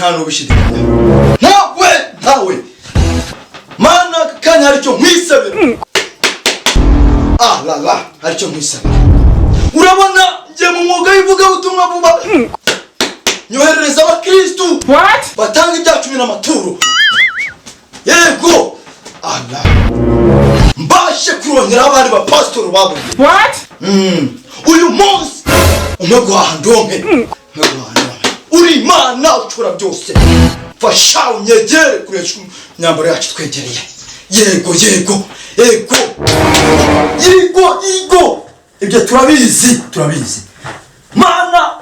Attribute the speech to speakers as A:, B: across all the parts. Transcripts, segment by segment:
A: nta n'ubishidikanya ntawe mana kanya haricyo nkwisabira la haricyo nkwisabira urabona ngiye mu mwuga w'ivugabutumwa vuba nyoherereza abakristu batanga ibya 10 n'amaturo yego ala mbashe kurongera abandi ba pastor babo uyu munsi umegwandonke uri Imana ucura byose fasha unyegere kuresha myambaro yacu twegereye yego ibyo turabizi Mana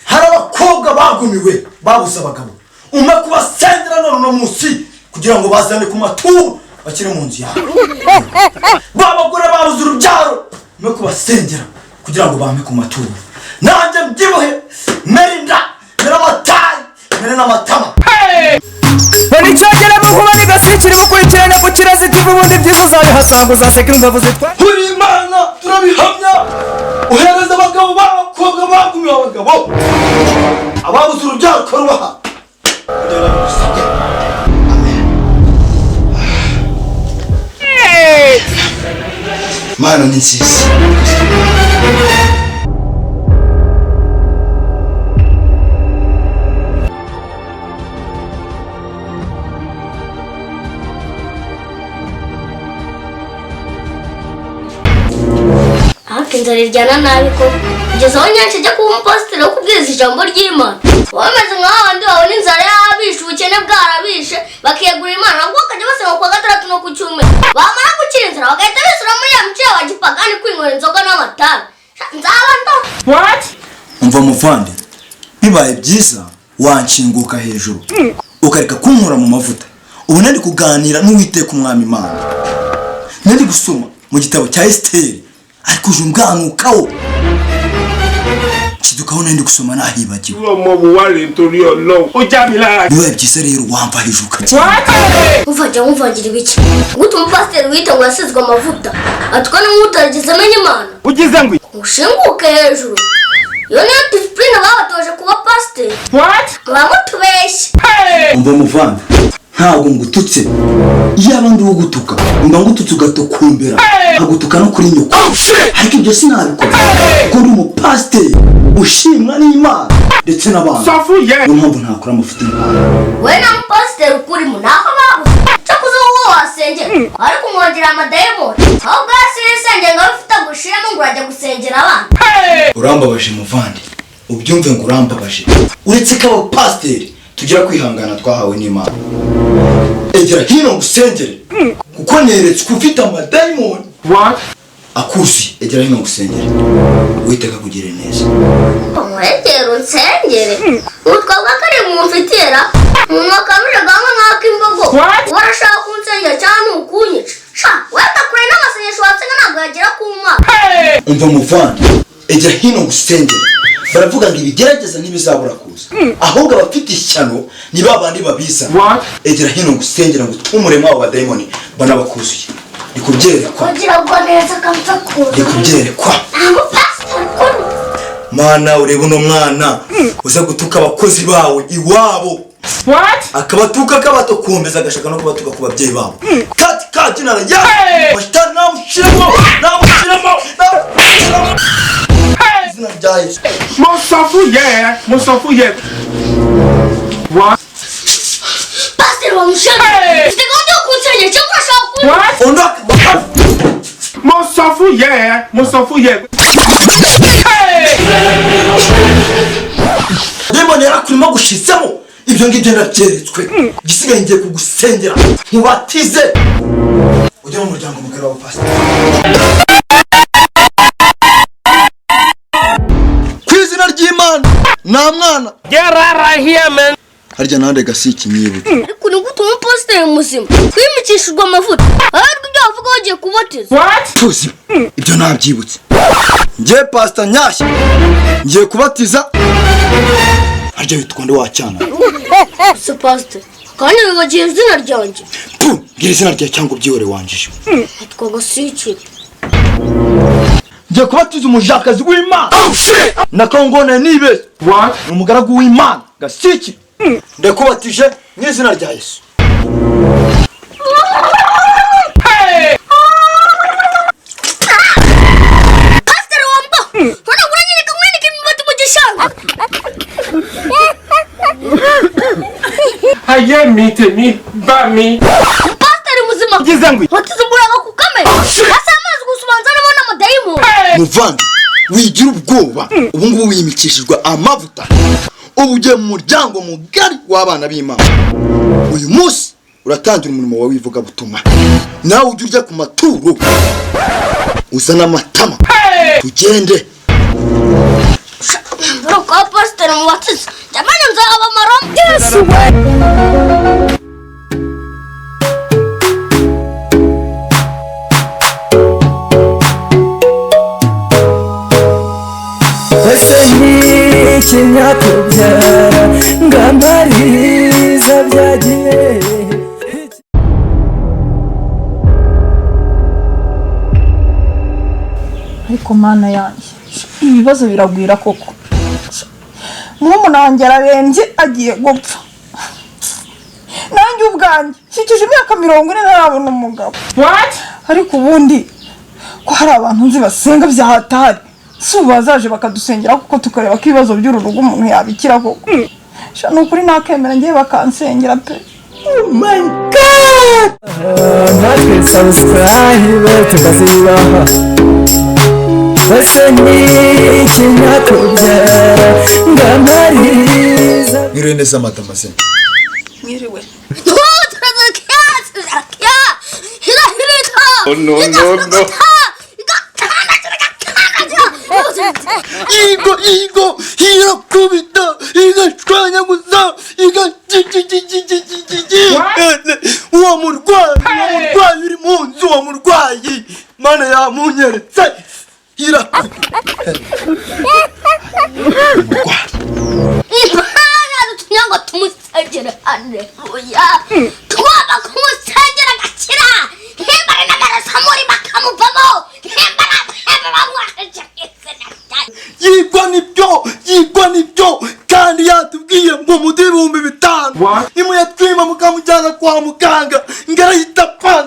A: hari abakobwa bagumiwe babuze abagabo umwe kubasendera none no munsi kugira ngo bazane ku maturo bakire mu nzu yawe babagore babuze urubyaro umwe kubasendera kugira ngo bampe ku maturo nanjye mbyibuhe merinda mere n'amatama
B: Bani cyagera mu kuba ni gasikiri gukurikirana ku kirazi cy'ubundi byifuza hasanga uzaseka imbavu zitwa
A: uri Imana turabihamya uhereza abagabo b'abakobwa bagumiwe abagabo ababuze urubyaro karubaha Mana ni nziza
C: inzara iryana nabi ko kugeza aho nyanshi ajya kuba umupasiteri wo kubwiriza ijambo ry'Imana wameze nk'abandi babona inzara yabishe ubukene bwarabishe bakiyegurira Imana nabwo bakajya basaba ku wa gatandatu no ku cyumweru bamara gukira inzara bagahita bisura muri ya miciye wa gipagani kwinywera inzoga n'amatabi nzaba ndo
A: umva muvandi bibaye byiza wanshinguka hejuru ukareka kunkura mu mavuta ubu nari kuganira n'Uwiteka umwami Imana nari gusoma mu gitabo cya Esiteri ariko uje umwanukaho kidukaho nandi gusoma nahibagiwe
B: uwo buwari ntori Ọlọ́run ó já mi lára
A: bibaye byiza rero wamva hejuru kati
C: uvagira ibiki gutuma pasiteri wita ngo yasizwe amavuta atwa n'umutarigeze amenya Imana
B: ugize ngo
C: ushinguke hejuru iyo niyo disipurine babatoje kuba pasiteri bamutubeshye
A: umva muvandi ntabwo ngututse yaba ndi wo gutuka mba ngututse ugatokumbera agutuka no kuri nyoko ariko ibyo sinabikora kuko ndi umupasiteri ushimwa n'Imana ndetse n'abantu niyo mpamvu ntakora amafuti
C: we na mupasiteri ukurimo naho babuze cyakoze wowe wasengera ariko umwongera amadayimoni aho bwasiye isengera ngo bifite gushiramo ngo urajya gusengera abana
A: urambabaje muvandi ubyumve ngo urambabaje uretse ko abapasiteri tugira kwihangana twahawe n'Imana egera hino ngusengere kuko neretswe ufite amadayimoni akuzi egera hino ngusengere Uwiteka kugire neza
C: umwegero nsengere utwabwa kari mu mfitira umuntu wakamije gahanga nk'ako imbogo warashaka kunsengera cyane ukunyica wenda kure n'amasengesho watsenga ntabwo yagera ku Mana
A: umva muvandi egera hino ngusengere baravuga ngo ibigerageza ntibizabura kuza ahubwo abafite ishyano ni babandi babiza egera hino ngusengera ngo twumuremo abo badayimoni bana bakuzuye nikubyerekwa
C: kugira ngo neza kamta kuza
A: nikubyerekwa Mana ureba uno mwana uza gutuka abakozi bawe iwabo akabatuka akabatokumbeza agashaka no kubatuka ku babyeyi babo kati kajina ya mashitani namushiramo
B: mo sọ fún yẹ
C: pastor wa mshana sikondo kunsenya chakwa shaku
A: ondoka
B: mo sọ fún yẹ
A: demoni yarakurimo gushitsemo ibyo ngibyo ndabyeretswe gisigaye ngiye kugusengera nkubatize ujya mu muryango mugari wa pastor kwizina ry'Imana na mwana
B: get right here man
A: harya nande gasiki nyibuke
C: ariko ni gutuma pastor muzima kwimikishijwe amavuta ariko ibyo avuga wagiye kubatiza
A: tuzi ibyo nabyibutse ngiye pastor Nyashya ngiye kubatiza harya witwa nde wacyana
C: so pastor kandi wibagiye izina ryanjye
A: ngira izina rya cyangwa byihore wanjije
C: atwa Gasiki
A: ngiye kubatiza umujakazi w'Imana nakongone nibe umugaragu w'Imana Gasiki ndakubatije mu izina rya Yesu.
C: Pastor wambo wana kuranyire kumwene kimibati mu gishanga
B: Haye mite mi ba mi
C: Pastor muzima
B: Gizangwi
C: watizuburaga ku kamera asa amazi gusubanza nabona amadayimu
A: Muvandi wigira ubwoba ubu ngubu wimikishijwe amavuta ubuje mu muryango mugari w'abana b'Imana. Uyu munsi uratangira umurimo wawe wivuga butuma nawe ujye urya ku maturo uzana amatama tugende.
C: Kwa Pastor muwatiza jamani mzaba marom
B: Yesu we Kinyatubyara ngambariza byagiye
D: ariko mana yanjye ibibazo biragwira koko murumuna wanjye ararembye agiye gupfa nanjye ubwanjye nshikije imyaka 40 ntarabona umugabo ariko ubundi ko hari abantu nzi basenga byahatari si bazaje bakadusengera kuko tukareba ko ibibazo by'uru rugo umuntu yabikira koko ni ukuri nakemera ngiye bakansengera pe.
B: Oh my God natwe subscribe tukazibaha bese ni kinyatubyara ngambariza
A: Mwiriwe neza madamazina.
D: Mwiriwe
B: no
A: Igo hirakubita igashwanya gusa uwo murwayi uri mu nzu uwo murwayi mana yamunyeretse hirakubita
C: ngo tumusengere haleluya twaba kumusengera gakira himbara n'amaraso muri bakamuvamo himbara
A: yigwa nibyo kandi yatubwiye ngo muduhe 5,000 nimuyatwima mukamujyana kwa muganga ngarahita pa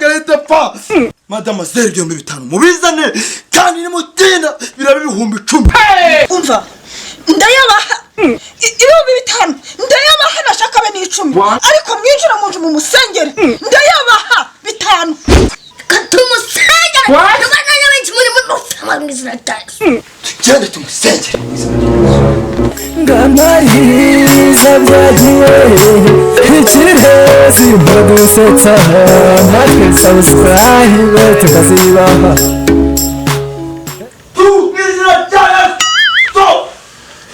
A: madama 5,000 mubizane kandi nimutinda biraba 10,000
D: umva ndayabaha 5,000 ndayabaha nashaka be n'10 ariko mwinjira mu nzu mu musengere ndayabaha 5
C: katumusengera n'abana benshi muri munufamangizira tayi
A: tugende tumusengere
B: ngambariza byagiye ikirezi mbadusetsa natwe subscribe tukazibaha
A: Izina rya Yesu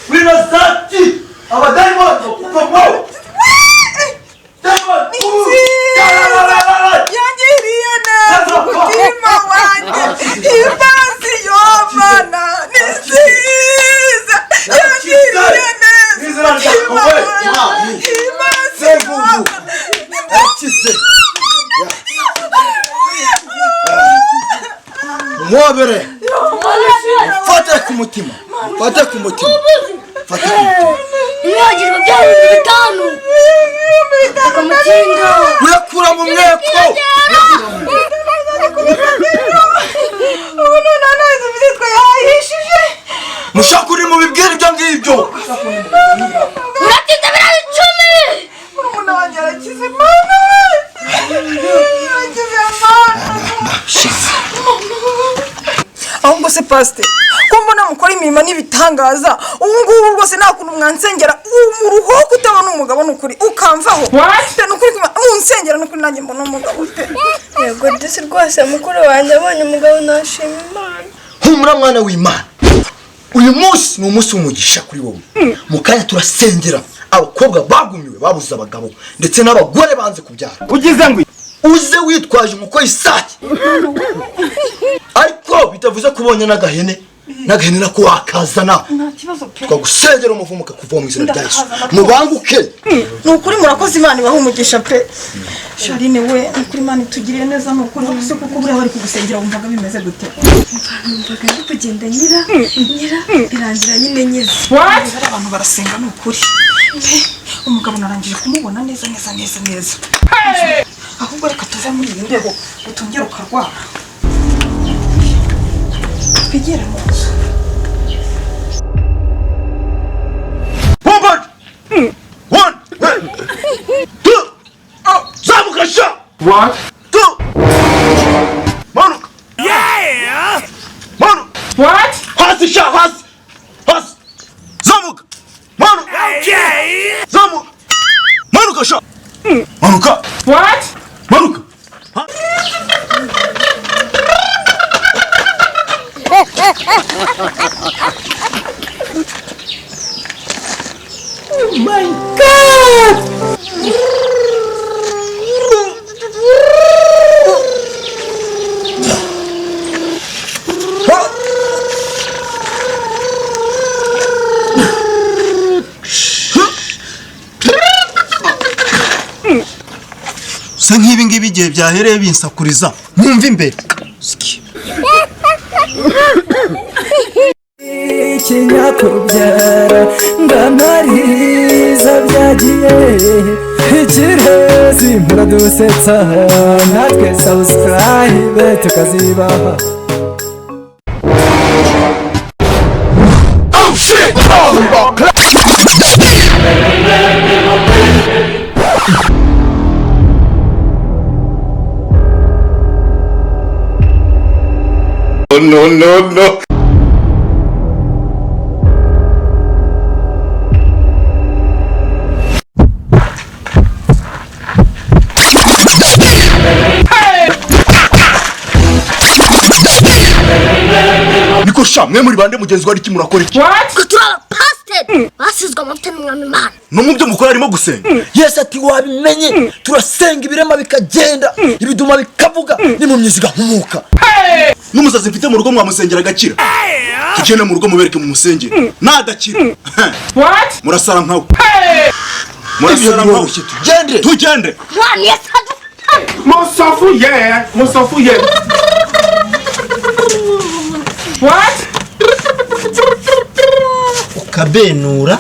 A: winazati abadayimoni kuvaho
D: yangiriye neza umutima wanjye imbazi yomana nisiza yangiriye neza umutima wanjye imbazi yomana
A: mwabere fata ku mutima fata ku mutima
C: mwagirwa bya 5,000 akamutinda
A: urakura mu mweko
D: ubu none neza ibyitwa yahishije
A: mushaka uri mu bibwira ibyo ngibyo
C: uratinda bira 10
D: murumuna wanjye arakize mana we arakize mana ahubwo se pasite ko mbona mukora imirimo n'ibitangaza ubu ngubu rwose nta kuntu mwansengera mu ruho kutabona umugabo n'ukuri ukamvaho n'ukuri munsengera n'ukuri nanjye mbona umugabo pe
E: yego disi rwose mukuru wanjye abonye umugabo nashima Imana
A: humura mwana w'Imana uyu munsi ni umunsi w'umugisha kuri wowe mu kanya turasengera abakobwa bagumiwe babuze abagabo ndetse n'abagore banze kubyara
B: ugize ngo
A: uze witwaje umuko isake ariko bitavuze kubonye n'agahene nako wakazana
D: nta kibazo pe
A: twagusengera umuvumo kakuvoma mu izina rya Yesu mubanguke
D: ni ukuri murakoze Imana ibaha umugisha pe Charine we ni ukuri Imana itugiriye neza ni ukuri se kuko buriya bari kugusengera wumvaga bimeze gute
E: numvaga ari kugenda nyira irangira nyine nyize
D: abantu barasenga ni ukuri umugabo narangije kumubona neza ahubwo reka tuve muri iyi mbeho utongera ukarwara twigire mu nzu.
A: One, two, zamuka sha.
B: What?
A: Two, manuka. Yeah. Manuka.
B: What?
A: Hasi sha, hasi. Zamuka. Manuka.
B: Okay.
A: Zamuka. Manuka sha. Manuka.
B: What?
A: Manuka.
B: Oh my God!
A: Se nk'ibi ngibi igihe byahereye binsakuriza mwumva imbere
B: ikinyakubyara ngamariza byagiye ikirezi muradusetsa natwe subscribe tukazibaha.
A: Oh shit! No. Niko sha mwe muri bande mugenzi wari kimurakora iki?
C: Kutura pastor basizwe amavuta n'umwami Imana.
A: No mu byo mukora arimo gusenga. Yes ati wabimenye turasenga ibirema bikagenda ibiduma bikavuga ni mu myiziga humuka. N'umusazi mfite mu rugo mwamusengera agakira. Tugenda mu rugo mubereke mu musengero. Nadakira.
B: What?
A: Murasara nkawe. Murasara nkawe. Tugende.
C: Mwana yasadu.
B: Musafuye. What?
A: Ukabenura.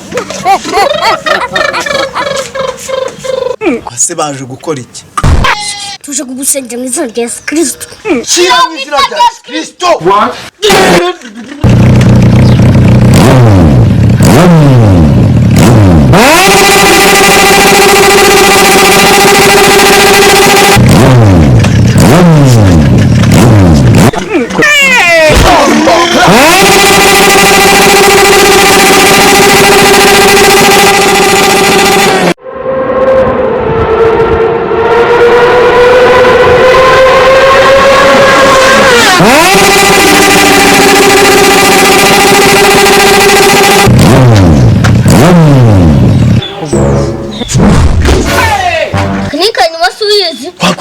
A: Kwase baje gukora iki?
C: Tuje kugusengera mu izina rya Yesu Kristo.
A: Shira mu izina rya Yesu Kristo.
B: What?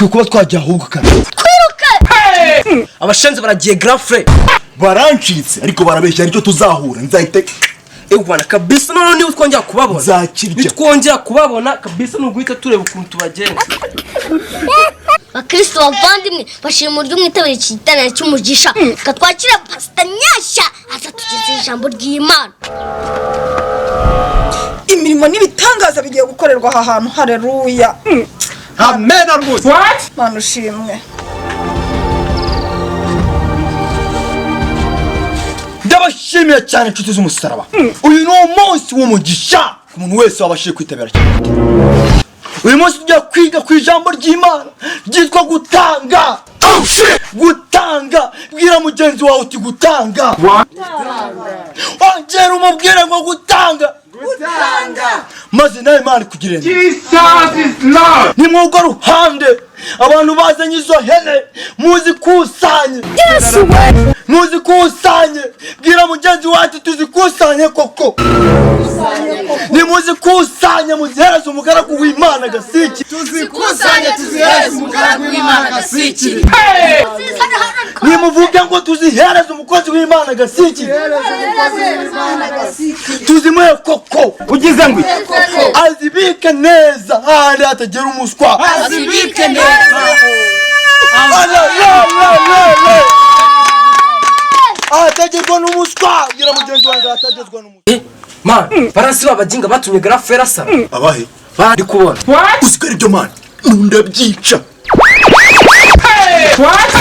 A: Wakwiye kuba twajya ahubwo kana.
C: Kwiruka.
B: Abashenze baragiye grand frère.
A: Barancitse ariko barabeshya aricyo tuzahura nzahite.
B: Ewana kabisa none ni utwongera kubabona.
A: Zakirya.
B: Bitwongera kubabona kabisa nuguhita tureba ukuntu tubagenda.
C: Bakristo bavandimwe bashimira uburyo mwitabira iki gitana cy'umugisha. Katwakira pastor Nyashya azatugeza ijambo ry'Imana.
D: Imirimo n'ibitangaza bigiye gukorerwa aha hantu. Haleluya.
A: Amen rwose.
B: What?
D: Mana ushimwe.
A: Ndabashimiye cyane inshuti z'umusaraba. Uyu ni umunsi w'umugisha ku muntu wese wabashije kwitabira cyane. Uyu munsi tujya kwiga ku ijambo ry'Imana ryitwa gutanga. Oh shit! Gutanga. Bwira mugenzi wawe uti gutanga.
B: What?
A: Ongera umubwire ngo gutanga. Maze nawe Imana ikugirire.
B: Jesus is Lord.
A: Ni mwugo ruhande abantu bazanye izo hene muzikusanye.
B: Yesu we.
A: Muzikusanye. Bwira mugenzi wacu tuzikusanye koko. Ni muzikusanye muzihereze umugaragu w'Imana Gasiki.
E: Tuzikusanye tuzihereze umugaragu w'Imana Gasiki.
A: Ni muvuge ngo tuzihereze umukozi w'Imana Gasiki. Tuzimuhe koko.
B: Ugize ngo
A: azibike neza handi atagera umuswa.
E: Azibike neza.
A: Atagerwa n'umuswa. Bwira mugenzi wanjye atagezwa n'umuswa.
B: Man, baransi babajinga batumye grafera sara.
A: abahe
B: Bari kubona.
A: usikari byo man nundabyica
B: What?